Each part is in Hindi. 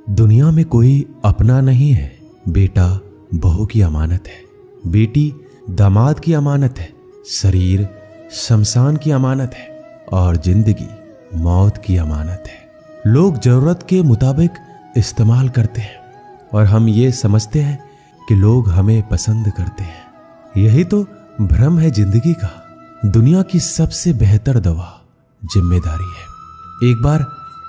दुनिया में कोई अपना नहीं है। बेटा बहू की अमानत है, बेटी दामाद की अमानत है, शरीर शमशान की अमानत है और जिंदगी मौत की अमानत है। लोग जरूरत के मुताबिक इस्तेमाल करते हैं और हम ये समझते हैं कि लोग हमें पसंद करते हैं। यही तो भ्रम है जिंदगी का। दुनिया की सबसे बेहतर दवा जिम्मेदारी है। एक बार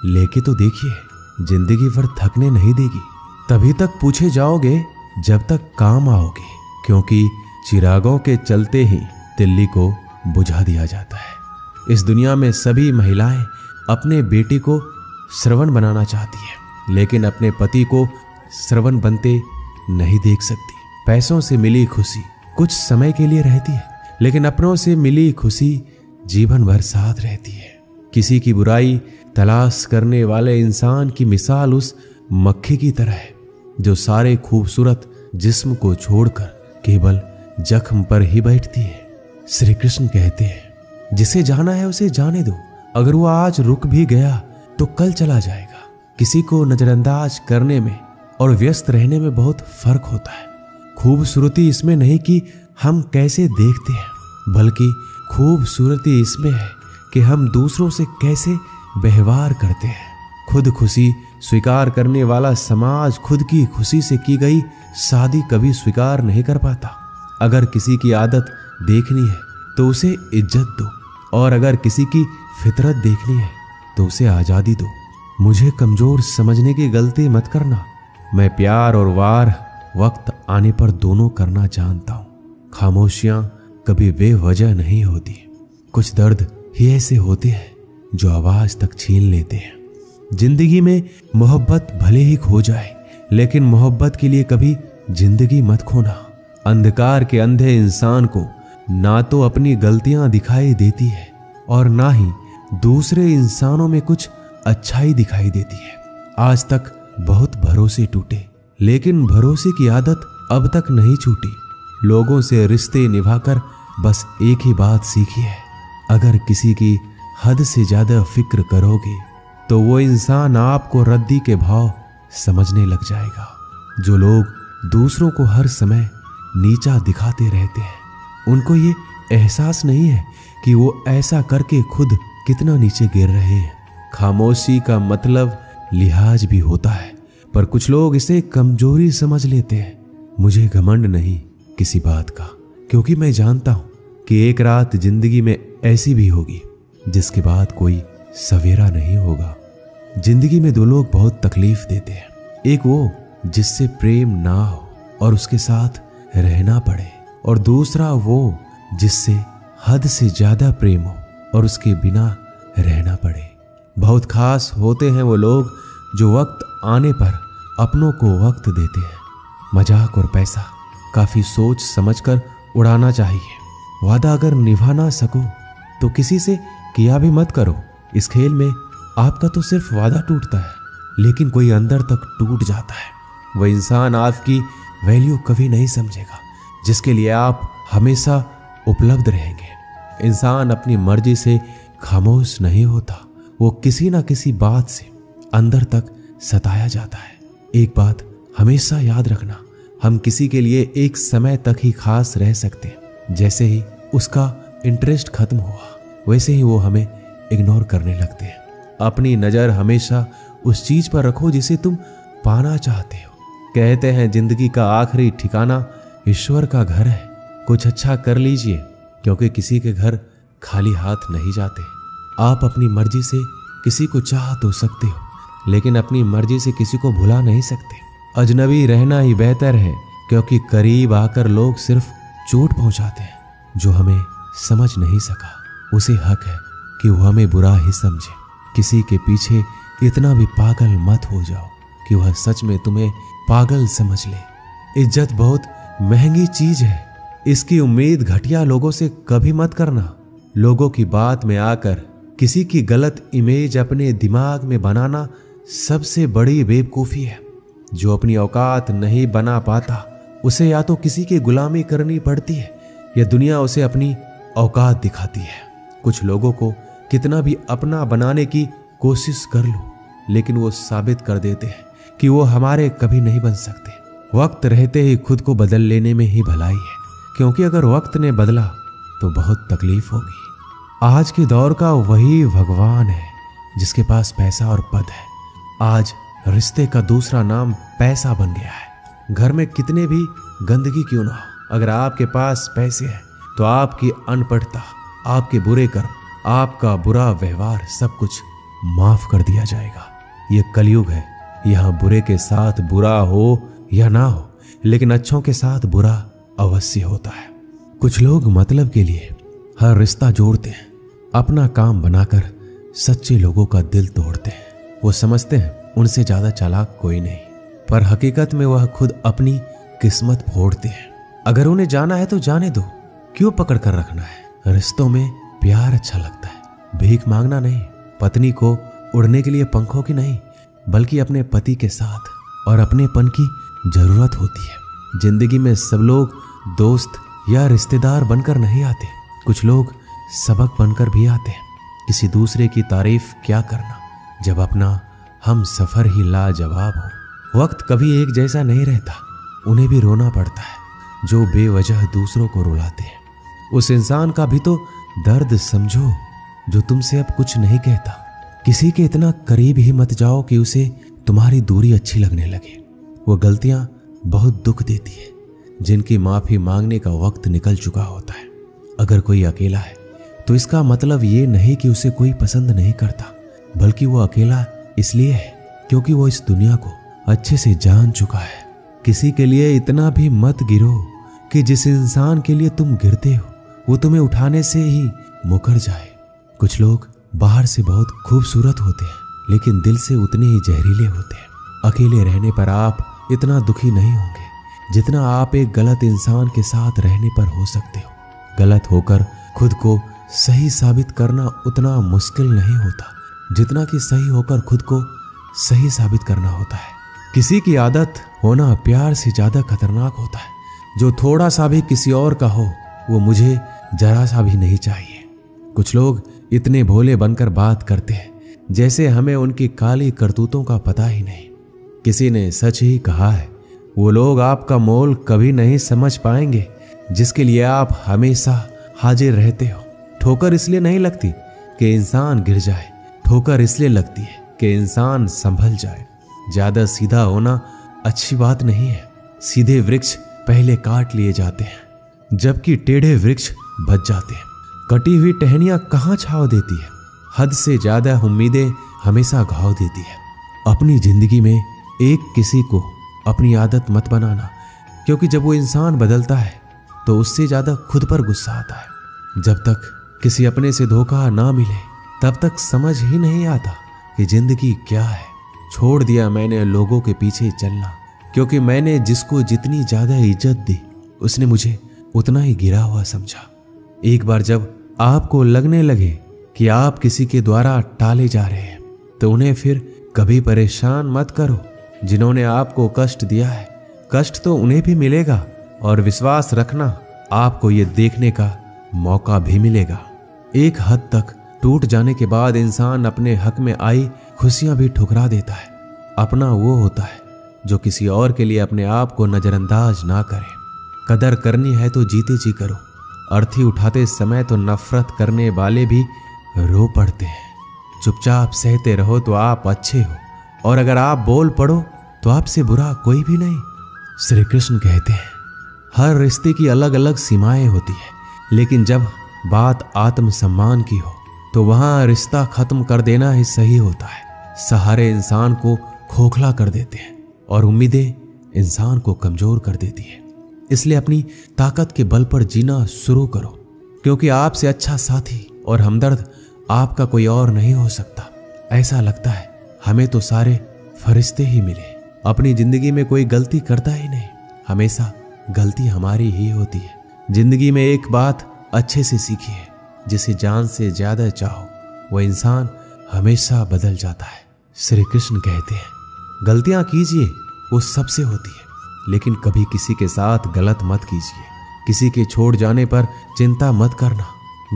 लेके तो देखिए, जिंदगी भर थकने नहीं देगी। तभी तक पूछे जाओगे जब तक काम आओगे, क्योंकि चिरागों के चलते ही दिल्ली को बुझा दिया जाता है। इस दुनिया में सभी महिलाएं अपने बेटे को श्रवण बनाना चाहती है, लेकिन अपने पति को श्रवण बनते नहीं देख सकती। पैसों से मिली खुशी कुछ समय के लिए रहती है, लेकिन अपनों से मिली खुशी जीवन भर साथ रहती है। किसी की बुराई तलाश करने वाले इंसान की मिसाल उस मक्खी की तरह है जो सारे खूबसूरत जिस्म को छोड़कर केवल जख्म पर ही बैठती है। श्री कृष्ण कहते हैं, जिसे जाना है उसे जाने दो। अगर वो आज रुक भी गया तो कल चला जाएगा। किसी को नजरअंदाज करने में और व्यस्त रहने में बहुत फर्क होता है। खूबसूरती इसमें नहीं कि हम कैसे देखते हैं, बल्कि खूबसूरती इसमें है कि हम दूसरों से कैसे व्यवहार करते हैं। खुद खुशी स्वीकार करने वाला समाज खुद की खुशी से की गई शादी कभी स्वीकार नहीं कर पाता। अगर किसी की आदत देखनी है तो उसे इज्जत दो, और अगर किसी की फितरत देखनी है तो उसे आज़ादी दो। मुझे कमजोर समझने की गलती मत करना। मैं प्यार और वार वक्त आने पर दोनों करना जानता हूँ। खामोशियाँ कभी बेवजह नहीं होती। कुछ दर्द ही ऐसे होते हैं जो आवाज तक छीन लेते हैं। जिंदगी में मोहब्बत भले ही खो जाए, लेकिन मोहब्बत के लिए कभी जिंदगी मत खोना। अंधकार के अंधे इंसान को ना तो अपनी गलतियां दिखाई देती है और ना ही दूसरे इंसानों में कुछ अच्छाई दिखाई देती है। आज तक बहुत भरोसे टूटे, लेकिन भरोसे की आदत अब तक नहीं छूटी। लोगों से रिश्ते निभाकर बस एक ही बात सीखी है, अगर किसी की हद से ज्यादा फिक्र करोगे तो वो इंसान आपको रद्दी के भाव समझने लग जाएगा। जो लोग दूसरों को हर समय नीचा दिखाते रहते हैं, उनको ये एहसास नहीं है कि वो ऐसा करके खुद कितना नीचे गिर रहे हैं। खामोशी का मतलब लिहाज भी होता है, पर कुछ लोग इसे कमजोरी समझ लेते हैं। मुझे घमंड नहीं किसी बात का, क्योंकि मैं जानता हूं कि एक रात जिंदगी में ऐसी भी होगी जिसके बाद कोई सवेरा नहीं होगा। जिंदगी में दो लोग बहुत तकलीफ देते हैं। एक वो जिससे प्रेम ना हो और उसके साथ रहना पड़े, और दूसरा वो जिससे हद से ज्यादा प्रेम हो और उसके बिना रहना पड़े। बहुत खास होते हैं वो लोग जो वक्त आने पर अपनों को वक्त देते हैं। मजाक और पैसा काफी सोच समझकर उड़ाना चाहिए। वादा अगर निभा ना सको तो किसी से किया भी मत करो। इस खेल में आपका तो सिर्फ वादा टूटता है, लेकिन कोई अंदर तक टूट जाता है। वह इंसान आपकी वैल्यू कभी नहीं समझेगा जिसके लिए आप हमेशा उपलब्ध रहेंगे। इंसान अपनी मर्जी से खामोश नहीं होता, वो किसी ना किसी बात से अंदर तक सताया जाता है। एक बात हमेशा याद रखना, हम किसी के लिए एक समय तक ही खास रह सकते हैं। जैसे ही उसका इंटरेस्ट खत्म हुआ, वैसे ही वो हमें इग्नोर करने लगते हैं। अपनी नजर हमेशा उस चीज पर रखो जिसे तुम पाना चाहते हो। कहते हैं जिंदगी का आखिरी ठिकाना ईश्वर का घर है। कुछ अच्छा कर लीजिए, क्योंकि किसी के घर खाली हाथ नहीं जाते। आप अपनी मर्जी से किसी को चाह तो सकते हो, लेकिन अपनी मर्जी से किसी को भुला नहीं सकते। अजनबी रहना ही बेहतर है, क्योंकि करीब आकर लोग सिर्फ चोट पहुंचाते हैं। जो हमें समझ नहीं सका उसे हक है कि वो हमें बुरा ही समझे। किसी के पीछे इतना भी पागल मत हो जाओ कि वह सच में तुम्हें पागल समझ ले। इज्जत बहुत महंगी चीज है, इसकी उम्मीद घटिया लोगों से कभी मत करना। लोगों की बात में आकर किसी की गलत इमेज अपने दिमाग में बनाना सबसे बड़ी बेवकूफी है। जो अपनी औकात नहीं बना पाता उसे या तो किसी की गुलामी करनी पड़ती है या दुनिया उसे अपनी औकात दिखाती है। कुछ लोगों को कितना भी अपना बनाने की कोशिश कर लो, लेकिन वो साबित कर देते हैं कि वो हमारे कभी नहीं बन सकते। वक्त रहते ही खुद को बदल लेने में ही भलाई है, क्योंकि अगर वक्त ने बदला तो बहुत तकलीफ होगी। आज के दौर का वही भगवान है जिसके पास पैसा और पद है। आज रिश्ते का दूसरा नाम पैसा बन गया है। घर में कितने भी गंदगी क्यों ना हो, अगर आपके पास पैसे हैं तो आपकी अनपढ़ता, आपके बुरे कर्म, आपका बुरा व्यवहार सब कुछ माफ कर दिया जाएगा। ये कलयुग है, यहाँ बुरे के साथ बुरा हो या ना हो, लेकिन अच्छों के साथ बुरा अवश्य होता है। कुछ लोग मतलब के लिए हर रिश्ता जोड़ते हैं, अपना काम बनाकर सच्चे लोगों का दिल तोड़ते हैं। वो समझते हैं उनसे ज्यादा चालाक कोई नहीं, पर हकीकत में वह खुद अपनी किस्मत फोड़ते हैं। अगर उन्हें जाना है तो जाने दो, क्यों पकड़ कर रखना है। रिश्तों में प्यार अच्छा लगता है, भीख मांगना नहीं। पत्नी को उड़ने के लिए पंखों की नहीं, बल्कि अपने पति के साथ और अपनेपन की जरूरत होती है। जिंदगी में सब लोग दोस्त या रिश्तेदार बनकर नहीं आते, कुछ लोग सबक बनकर भी आते हैं। किसी दूसरे की तारीफ क्या करना जब अपना हम सफर ही लाजवाब हो। वक्त कभी एक जैसा नहीं रहता, उन्हें भी रोना पड़ता है जो बेवजह दूसरों को रुलाते हैं। उस इंसान का भी तो दर्द समझो जो तुमसे अब कुछ नहीं कहता। किसी के इतना करीब ही मत जाओ कि उसे तुम्हारी दूरी अच्छी लगने लगे। वो गलतियां बहुत दुख देती है जिनकी माफी मांगने का वक्त निकल चुका होता है। अगर कोई अकेला है तो इसका मतलब ये नहीं कि उसे कोई पसंद नहीं करता, बल्कि वो अकेला इसलिए है क्योंकि वो इस दुनिया को अच्छे से जान चुका है। किसी के लिए इतना भी मत गिरो कि जिस इंसान के लिए तुम गिरते हो वो तुम्हें उठाने से ही मुकर जाए। कुछ लोग बाहर से बहुत खूबसूरत होते हैं, लेकिन दिल से उतने ही जहरीले होते हैं। अकेले रहने पर आप इतना दुखी नहीं होंगे जितना आप एक गलत इंसान के साथ रहने पर हो सकते हो। गलत होकर खुद को सही साबित करना उतना मुश्किल नहीं होता जितना कि सही होकर खुद को सही साबित करना होता है। किसी की आदत होना प्यार से ज्यादा खतरनाक होता है। जो थोड़ा सा भी किसी और का हो वो मुझे जरा सा भी नहीं चाहिए। कुछ लोग इतने भोले बनकर बात करते हैं जैसे हमें उनकी काली करतूतों का पता ही नहीं। किसी ने सच ही कहा है, वो लोग आपका मोल कभी नहीं समझ पाएंगे जिसके लिए आप हमेशा हाजिर रहते हो। ठोकर इसलिए नहीं लगती कि इंसान गिर जाए, ठोकर इसलिए लगती है कि इंसान संभल जाए। ज्यादा सीधा होना अच्छी बात नहीं है। सीधे वृक्ष पहले काट लिए जाते हैं जबकि टेढ़े वृक्ष बच जाते हैं। कटी हुई टहनियां कहाँ छांव देती है, हद से ज्यादा उम्मीदें हमेशा घाव देती है। अपनी जिंदगी में एक किसी को अपनी आदत मत बनाना, क्योंकि जब वो इंसान बदलता है तो उससे ज्यादा खुद पर गुस्सा आता है। जब तक किसी अपने से धोखा ना मिले तब तक समझ ही नहीं आता कि जिंदगी क्या है। छोड़ दिया मैंने लोगों के पीछे चलना, क्योंकि मैंने जिसको जितनी ज्यादा इज्जत दी उसने मुझे उतना ही गिरा हुआ समझा। एक बार जब आपको लगने लगे कि आप किसी के द्वारा टाले जा रहे हैं तो उन्हें फिर कभी परेशान मत करो। जिन्होंने आपको कष्ट दिया है, कष्ट तो उन्हें भी मिलेगा, और विश्वास रखना आपको ये देखने का मौका भी मिलेगा। एक हद तक टूट जाने के बाद इंसान अपने हक में आई खुशियां भी ठुकरा देता है। अपना वो होता है जो किसी और के लिए अपने आप को नजरअंदाज ना करे। कदर करनी है तो जीते जी करो। अर्थी उठाते समय तो नफरत करने वाले भी रो पड़ते हैं। चुपचाप सहते रहो तो आप अच्छे हो, और अगर आप बोल पड़ो तो आपसे बुरा कोई भी नहीं। श्री कृष्ण कहते हैं हर रिश्ते की अलग अलग सीमाएं होती है, लेकिन जब बात आत्मसम्मान की हो तो वहां रिश्ता खत्म कर देना ही सही होता है। सहारे इंसान को खोखला कर देते हैं और उम्मीदें इंसान को कमजोर कर देती है। इसलिए अपनी ताकत के बल पर जीना शुरू करो, क्योंकि आपसे अच्छा साथी और हमदर्द आपका कोई और नहीं हो सकता। ऐसा लगता है हमें तो सारे फरिश्ते ही मिले। अपनी जिंदगी में कोई गलती करता ही नहीं, हमेशा गलती हमारी ही होती है। जिंदगी में एक बात अच्छे से सीखिए, जिसे जान से ज्यादा चाहो वह इंसान हमेशा बदल जाता है। श्री कृष्ण कहते हैं गलतियां कीजिए, वो सबसे होती है, लेकिन कभी किसी के साथ गलत मत कीजिए। किसी के छोड़ जाने पर चिंता मत करना।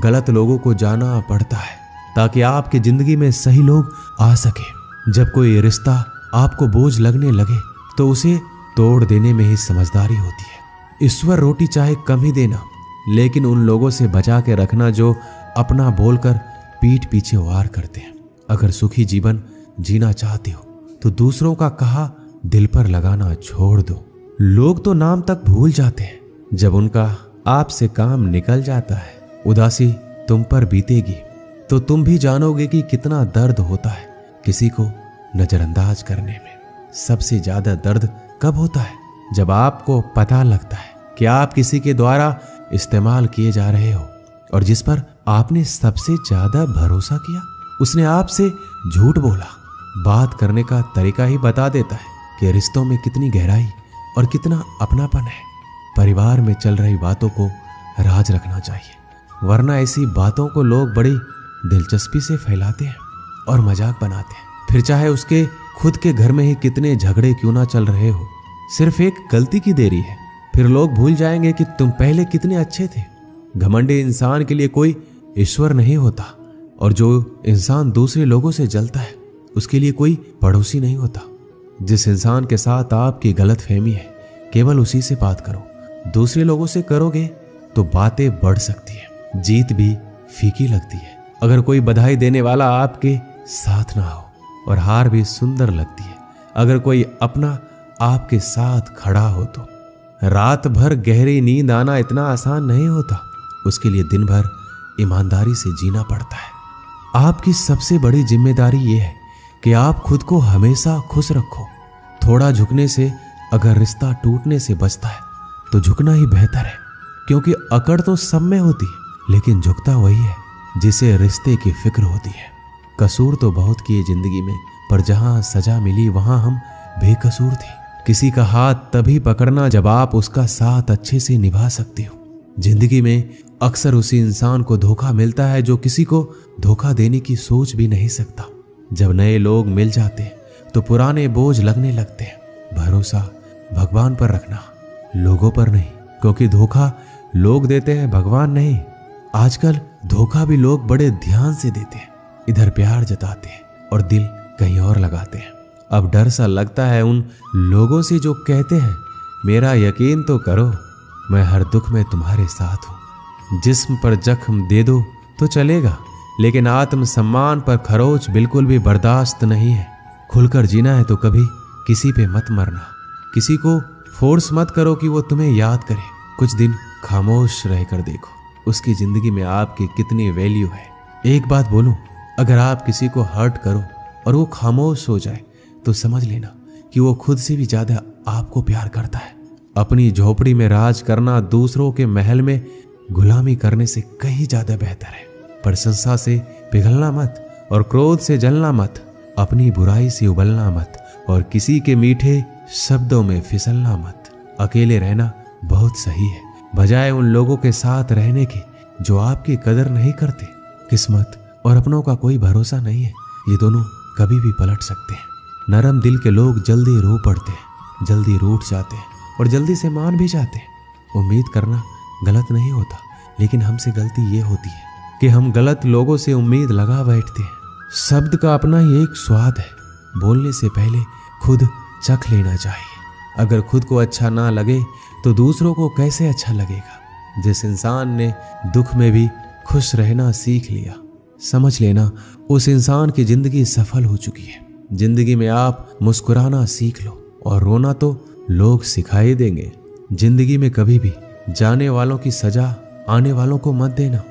गलत लोगों को जाना पड़ता है ताकि आपकी जिंदगी में सही लोग आ सके। जब कोई रिश्ता आपको बोझ लगने लगे तो उसे तोड़ देने में ही समझदारी होती है। ईश्वर रोटी चाहे कम ही देना, लेकिन उन लोगों से बचा के रखना जो अपना बोलकर पीठ पीछे वार करते हैं। अगर सुखी जीवन जीना चाहते हो तो दूसरों का कहा दिल पर लगाना छोड़ दो। लोग तो नाम तक भूल जाते हैं जब उनका आपसे काम निकल जाता है। उदासी तुम पर बीतेगी तो तुम भी जानोगे कि कितना दर्द होता है किसी को नजरअंदाज करने में। सबसे ज्यादा दर्द कब होता है? जब आपको पता लगता है कि आप किसी के द्वारा इस्तेमाल किए जा रहे हो और जिस पर आपने सबसे ज्यादा भरोसा किया उसने आपसे झूठ बोला। बात करने का तरीका ही बता देता है कि रिश्तों में कितनी गहराई और कितना अपनापन है। परिवार में चल रही बातों को राज रखना चाहिए, वरना ऐसी बातों को लोग बड़ी दिलचस्पी से फैलाते हैं और मजाक बनाते हैं। फिर चाहे उसके खुद के घर में ही कितने झगड़े क्यों ना चल रहे हो, सिर्फ एक गलती की देरी है, फिर लोग भूल जाएंगे कि तुम पहले कितने अच्छे थे। घमंडी इंसान के लिए कोई ईश्वर नहीं होता और जो इंसान दूसरे लोगों से जलता है उसके लिए कोई पड़ोसी नहीं होता। जिस इंसान के साथ आपकी गलतफहमी है केवल उसी से बात करो। दूसरे लोगों से करोगे तो बातें बढ़ सकती है, जीत भी फीकी लगती है। अगर कोई बधाई देने वाला आपके साथ ना हो और हार भी सुंदर लगती है। अगर कोई अपना आपके साथ खड़ा हो तो रात भर गहरी नींद आना इतना आसान नहीं होता। उसके लिए दिन भर ईमानदारी से जीना पड़ता है। आपकी सबसे बड़ी जिम्मेदारी यह है कि आप खुद को हमेशा खुश रखो। थोड़ा झुकने से अगर रिश्ता टूटने से बचता है तो झुकना ही बेहतर है, क्योंकि अकड़ तो सब में होती है लेकिन झुकता वही है जिसे रिश्ते की फिक्र होती है। कसूर तो बहुत किए जिंदगी में, पर जहां सजा मिली वहां हम बेकसूर थे। किसी का हाथ तभी पकड़ना जब आप उसका साथ अच्छे से निभा सकते हो। जिंदगी में अक्सर उसी इंसान को धोखा मिलता है जो किसी को धोखा देने की सोच भी नहीं सकता। जब नए लोग मिल जाते हैं तो पुराने बोझ लगने लगते हैं। भरोसा भगवान पर रखना, लोगों पर नहीं, क्योंकि धोखा लोग देते हैं, भगवान नहीं। आजकल धोखा भी लोग बड़े ध्यान से देते हैं। इधर प्यार जताते हैं और दिल कहीं और लगाते हैं। अब डर सा लगता है उन लोगों से जो कहते हैं मेरा यकीन तो करो, मैं हर दुख में तुम्हारे साथ हूं। जिस्म पर जख्म दे दो तो चलेगा, लेकिन आत्म सम्मान पर खरोच बिल्कुल भी बर्दाश्त नहीं है। खुलकर जीना है तो कभी किसी पे मत मरना। किसी को फोर्स मत करो कि वो तुम्हें याद करे। कुछ दिन खामोश रहकर देखो उसकी जिंदगी में आपकी कितनी वैल्यू है। एक बात बोलूं, अगर आप किसी को हर्ट करो और वो खामोश हो जाए तो समझ लेना कि वो खुद से भी ज्यादा आपको प्यार करता है। अपनी झोपड़ी में राज करना दूसरों के महल में गुलामी करने से कहीं ज्यादा बेहतर है। प्रशंसा से पिघलना मत और क्रोध से जलना मत। अपनी बुराई से उबलना मत और किसी के मीठे शब्दों में फिसलना मत। अकेले रहना बहुत सही है, बजाय उन लोगों के साथ रहने के जो आपकी कदर नहीं करते। किस्मत और अपनों का कोई भरोसा नहीं है, ये दोनों कभी भी पलट सकते हैं। नरम दिल के लोग जल्दी रो पड़ते हैं, जल्दी रूठ जाते हैं और जल्दी से मान भी जाते हैं। उम्मीद करना गलत नहीं होता, लेकिन हमसे गलती ये होती है कि हम गलत लोगों से उम्मीद लगा बैठते हैं। शब्द का अपना ही एक स्वाद है, बोलने से पहले खुद चख लेना चाहिए। अगर खुद को अच्छा ना लगे तो दूसरों को कैसे अच्छा लगेगा। जिस इंसान ने दुख में भी खुश रहना सीख लिया, समझ लेना उस इंसान की जिंदगी सफल हो चुकी है। जिंदगी में आप मुस्कुराना सीख लो और रोना तो लोग सिखाई देंगे। जिंदगी में कभी भी जाने वालों की सजा आने वालों को मत देना।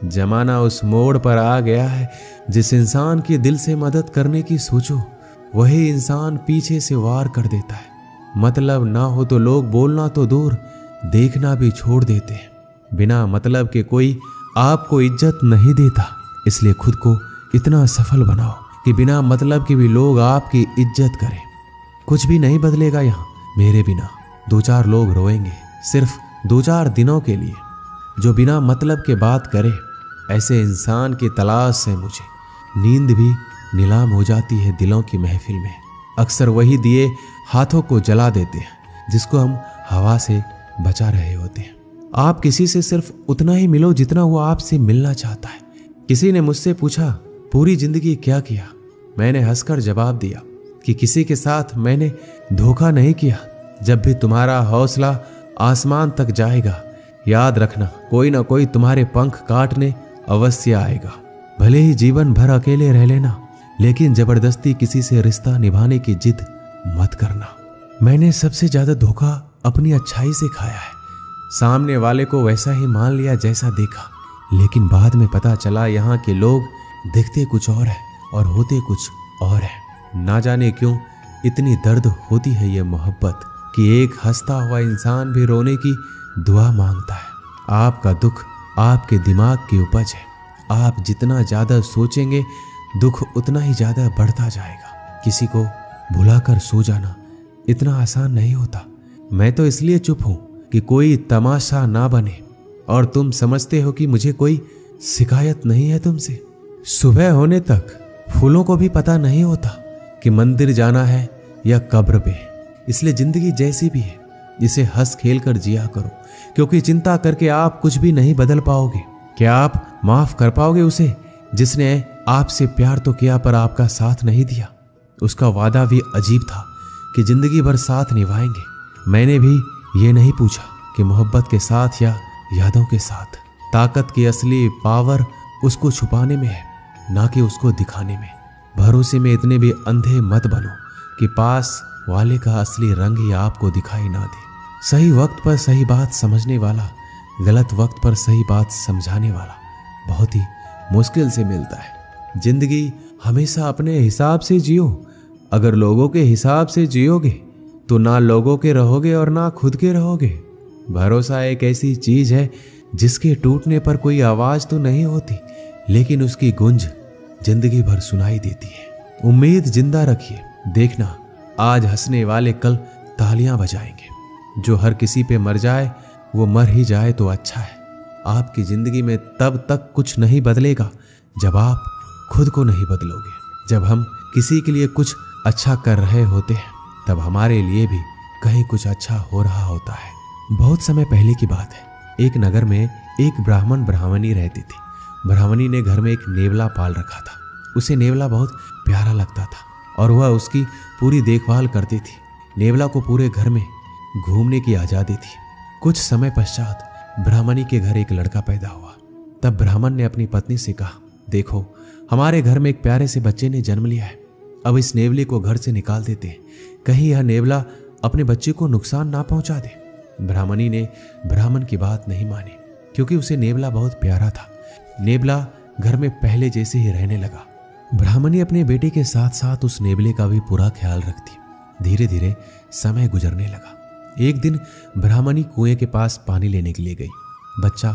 जमाना उस मोड़ पर आ गया है, जिस इंसान की दिल से मदद करने की सोचो वही इंसान पीछे से वार कर देता है। मतलब ना हो तो लोग बोलना तो दूर, देखना भी छोड़ देते हैं। बिना मतलब के कोई आपको इज्जत नहीं देता, इसलिए खुद को इतना सफल बनाओ कि बिना मतलब के भी लोग आपकी इज्जत करें। कुछ भी नहीं बदलेगा यहाँ मेरे बिना। 2-4 लोग रोएंगे सिर्फ 2-4 दिनों के लिए, जो बिना मतलब के बात करे। ऐसे इंसान की तलाश है मुझे। नींद भी नीलाम हो जाती है दिलों की महफिल में। अक्सर वही दिए हाथों को जला देते हैं जिसको हम हवा से बचा रहे होते हैं। आप किसी से सिर्फ उतना ही मिलो जितना वो आपसे मिलना चाहता है। किसी ने मुझसे पूछा पूरी जिंदगी क्या किया? मैंने हंसकर जवाब दिया, कि किसी के साथ मैंने धोखा नहीं किया। जब भी तुम्हारा हौसला आसमान तक जाएगा, याद रखना कोई ना कोई तुम्हारे पंख काटने अवश्य आएगा। भले ही जीवन भर अकेले रह लेना, लेकिन जबरदस्ती किसी से रिश्ता निभाने की जिद मत करना। मैंने सबसे ज्यादा धोखा अपनी अच्छाई से खाया है। सामने वाले को वैसा ही मान लिया जैसा देखा, लेकिन बाद में पता चला यहाँ के लोग दिखते कुछ और है और होते कुछ और है। ना जाने क्यों इतनी दर्द होती है ये मोहब्बत कि एक हंसता हुआ इंसान भी रोने की दुआ मांगता है। आपका दुख आपके दिमाग की उपज है। आप जितना ज्यादा सोचेंगे दुख उतना ही ज्यादा बढ़ता जाएगा। किसी को भुलाकर सो जाना इतना आसान नहीं होता। मैं तो इसलिए चुप हूं कि कोई तमाशा ना बने, और तुम समझते हो कि मुझे कोई शिकायत नहीं है तुमसे। सुबह होने तक फूलों को भी पता नहीं होता कि मंदिर जाना है या कब्र पे। इसलिए जिंदगी जैसी भी है इसे हंस खेल कर जिया करो, क्योंकि चिंता करके आप कुछ भी नहीं बदल पाओगे। क्या आप माफ कर पाओगे उसे जिसने आपसे प्यार तो किया पर आपका साथ नहीं दिया? उसका वादा भी अजीब था कि जिंदगी भर साथ निभाएंगे। मैंने भी ये नहीं पूछा कि मोहब्बत के साथ या यादों के साथ। ताकत की असली पावर उसको छुपाने में है, ना कि उसको दिखाने में। भरोसे में इतने भी अंधे मत बनो कि पास वाले का असली रंग ही आपको दिखाई ना दे। सही वक्त पर सही बात समझने वाला, गलत वक्त पर सही बात समझाने वाला बहुत ही मुश्किल से मिलता है। जिंदगी हमेशा अपने हिसाब से जियो। अगर लोगों के हिसाब से जियोगे तो ना लोगों के रहोगे और ना खुद के रहोगे। भरोसा एक ऐसी चीज है जिसके टूटने पर कोई आवाज तो नहीं होती, लेकिन उसकी गूंज जिंदगी भर सुनाई देती है। उम्मीद जिंदा रखिए। देखना आज हंसने वाले कल तालियां बजाएंगे। जो हर किसी पे मर जाए वो मर ही जाए तो अच्छा है। आपकी जिंदगी में तब तक कुछ नहीं बदलेगा जब आप खुद को नहीं बदलोगे। जब हम किसी के लिए कुछ अच्छा कर रहे होते हैं तब हमारे लिए भी कहीं कुछ अच्छा हो रहा होता है। बहुत समय पहले की बात है। एक नगर में एक ब्राह्मण ब्राह्मणी रहती थी। ब्राह्मणी ने घर में एक नेवला पाल रखा था। उसे नेवला बहुत प्यारा लगता था और वह उसकी पूरी देखभाल करती थी। नेवला को पूरे घर में घूमने की आजादी थी। कुछ समय पश्चात ब्राह्मणी के घर एक लड़का पैदा हुआ। तब ब्राह्मण ने अपनी पत्नी से कहा, देखो हमारे घर में एक प्यारे से बच्चे ने जन्म लिया है। अब इस नेवले को घर से निकाल देते हैं, कहीं यह नेवला अपने बच्चे को नुकसान ना पहुंचा दे। ब्राह्मणी ने ब्राह्मण की बात नहीं मानी, क्योंकि उसे नेवला बहुत प्यारा था। नेवला घर में पहले जैसे ही रहने लगा। ब्राह्मणी अपने बेटे के साथ साथ उस नेवले का भी पूरा ख्याल रखती। धीरे धीरे समय गुजरने लगा। एक दिन ब्राह्मणी कुएं के पास पानी लेने के लिए गई। बच्चा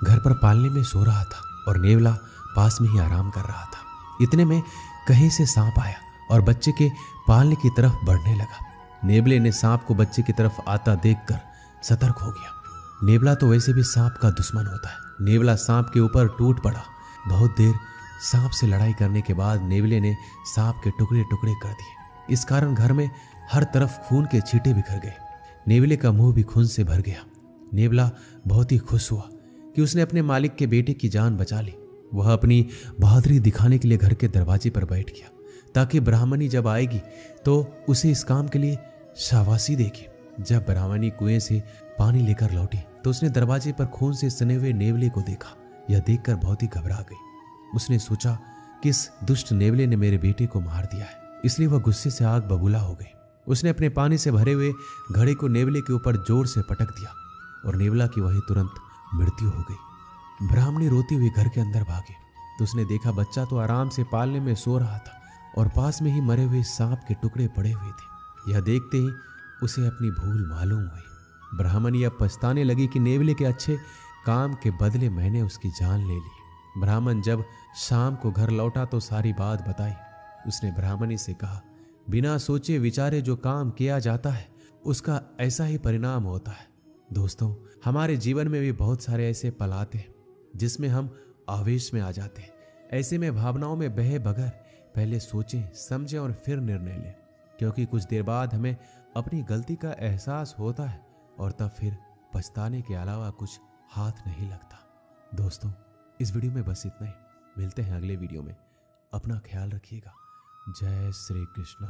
घर पर पालने में सो रहा था और नेवला पास में ही आराम कर रहा था। इतने में कहीं से सांप आया और बच्चे के पालने की तरफ बढ़ने लगा। नेवले ने सांप को बच्चे की तरफ आता देखकर सतर्क हो गया। नेवला तो वैसे भी सांप का दुश्मन होता है। नेवला सांप के ऊपर टूट पड़ा। बहुत देर सांप से लड़ाई करने के बाद नेवले ने सांप के टुकड़े टुकड़े कर दिए। इस कारण घर में हर तरफ खून के छींटे बिखर गए। नेवले का मुंह भी खून से भर गया। नेवला बहुत ही खुश हुआ कि उसने अपने मालिक के बेटे की जान बचा ली। वह अपनी बहादुरी दिखाने के लिए घर के दरवाजे पर बैठ गया, ताकि ब्राह्मणी जब आएगी तो उसे इस काम के लिए शाबाशी देगी। जब ब्राह्मणी कुएं से पानी लेकर लौटी तो उसने दरवाजे पर खून से सने हुए नेवले को देखा। यह देखकर बहुत ही घबरा गई। उसने सोचा कि इस दुष्ट नेवले ने मेरे बेटे को मार दिया है, इसलिए वह गुस्से से आग बबूला हो गई। उसने अपने पानी से भरे हुए घड़े को नेवले के ऊपर जोर से पटक दिया और नेवला की वहीं तुरंत मृत्यु हो गई। ब्राह्मणी रोती हुई घर के अंदर भागी तो उसने देखा बच्चा तो आराम से पालने में सो रहा था और पास में ही मरे हुए सांप के टुकड़े पड़े हुए थे। यह देखते ही उसे अपनी भूल मालूम हुई। ब्राह्मणी अब पछताने लगी कि नेवले के अच्छे काम के बदले मैंने उसकी जान ले ली। ब्राह्मण जब शाम को घर लौटा तो सारी बात बताई। उसने ब्राह्मणी से कहा, बिना सोचे विचारे जो काम किया जाता है उसका ऐसा ही परिणाम होता है। दोस्तों, हमारे जीवन में भी बहुत सारे ऐसे पल आते हैं जिसमें हम आवेश में आ जाते हैं। ऐसे में भावनाओं में बहे बगैर पहले सोचें, समझें और फिर निर्णय लें, क्योंकि कुछ देर बाद हमें अपनी गलती का एहसास होता है और तब फिर पछताने के अलावा कुछ हाथ नहीं लगता। दोस्तों, इस वीडियो में बस इतना ही। मिलते हैं अगले वीडियो में। अपना ख्याल रखिएगा। जय श्री कृष्ण।